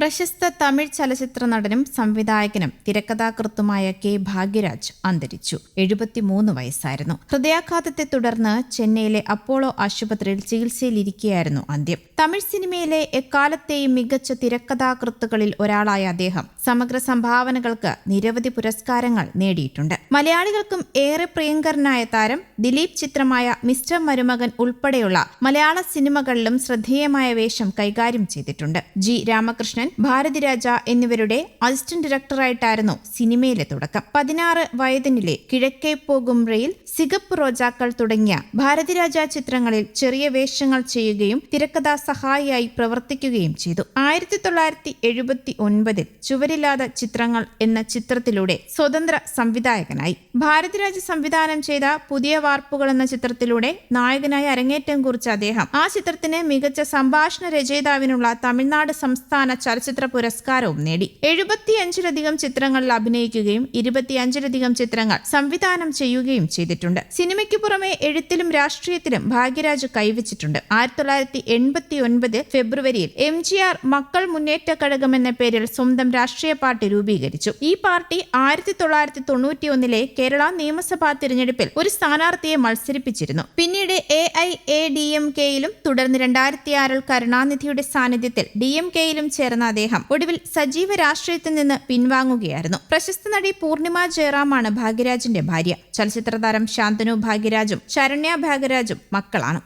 പ്രശസ്ത തമിഴ് ചലച്ചിത്ര നടനും സംവിധായകനും തിരക്കഥാകൃത്തുമായ കെ ഭാഗ്യരാജ് അന്തരിച്ചു. 73 വയസ്സായിരുന്നു. ഹൃദയാഘാതത്തെ തുടർന്ന് ചെന്നൈയിലെ അപ്പോളോ ആശുപത്രിയിൽ ചികിത്സയിലിരിക്കെയായിരുന്നു അന്ത്യം. തമിഴ് സിനിമയിലെ എക്കാലത്തെയും മികച്ച തിരക്കഥാകൃത്തുക്കളിൽ ഒരാളായ അദ്ദേഹം സമഗ്ര സംഭാവനകൾക്ക് നിരവധി പുരസ്കാരങ്ങൾ നേടിയിട്ടുണ്ട്. മലയാളികൾക്കും ഏറെ പ്രിയങ്കരനായ താരം ദിലീപ് ചിത്രമായ മിസ്റ്റർ മരുമകൻ ഉൾപ്പെടെയുള്ള മലയാള സിനിമകളിലും ശ്രദ്ധേയമായ വേഷം കൈകാര്യം ചെയ്തിട്ടുണ്ട്. ജി രാമകൃഷ്ണൻ, ഭാരതിരാജ എന്നിവരുടെ അസിസ്റ്റന്റ് ഡയറക്ടറായിട്ടായിരുന്നു സിനിമയിലെ തുടക്കം. 16 വയതിനിലെ കിഴക്കേ പോകും റെയിൽ, സിഗപ്പ് റോജാക്കൾ തുടങ്ങിയ ഭാരതിരാജ ചിത്രങ്ങളിൽ ചെറിയ വേഷങ്ങൾ ചെയ്യുകയും തിരക്കഥാ സഹായിയായി പ്രവർത്തിക്കുകയും ചെയ്തു. 1979 ചുവരില്ലാത്ത ചിത്രങ്ങൾ എന്ന ചിത്രത്തിലൂടെ സ്വതന്ത്ര സംവിധായകനായി. ഭാരതിരാജ സംവിധാനം ചെയ്ത പുതിയ വാർപ്പുകൾ എന്ന ചിത്രത്തിലൂടെ നായകനായി അരങ്ങേറ്റം കുറിച്ച അദ്ദേഹം ആ ചിത്രത്തിന് മികച്ച സംഭാഷണ രചയിതാവിനുള്ള തമിഴ്നാട് സംസ്ഥാന ചലച്ചിത്ര പുരസ്കാരവും നേടി. 75ലധികം ചിത്രങ്ങളിൽ അഭിനയിക്കുകയും 25ലധികം ചിത്രങ്ങൾ സംവിധാനം ചെയ്യുകയും ചെയ്തിട്ടുണ്ട്. സിനിമയ്ക്ക് പുറമെ എഴുത്തിലും രാഷ്ട്രീയത്തിലും ഭാഗ്യരാജ് കൈവച്ചിട്ടുണ്ട്. 1989 ഫെബ്രുവരിയിൽ MGR മക്കൾ മുന്നേറ്റ കഴകം എന്ന പേരിൽ സ്വന്തം രാഷ്ട്രീയ പാർട്ടി രൂപീകരിച്ചു. ഈ പാർട്ടി 1991 കേരള നിയമസഭാ തിരഞ്ഞെടുപ്പിൽ ഒരു സ്ഥാനാർത്ഥിയെ മത്സരിപ്പിച്ചിരുന്നു. പിന്നീട് AIADMKയിലും തുടർന്ന് 2006 കരുണാനിധിയുടെ സാന്നിധ്യത്തിൽ DMKയിലും ചേർന്ന അദ്ദേഹം ഒടുവിൽ സജീവ രാഷ്ട്രീയത്തിൽ നിന്ന് പിൻവാങ്ങുകയായിരുന്നു. പ്രശസ്ത നടി പൂർണിമ ജയറാമാണ് ഭാഗ്യരാജിന്റെ ഭാര്യ. ചലച്ചിത്ര താരം ശാന്തനു ഭാഗ്യരാജും ശരണ്യ ഭാഗ്യരാജും മക്കളാണ്.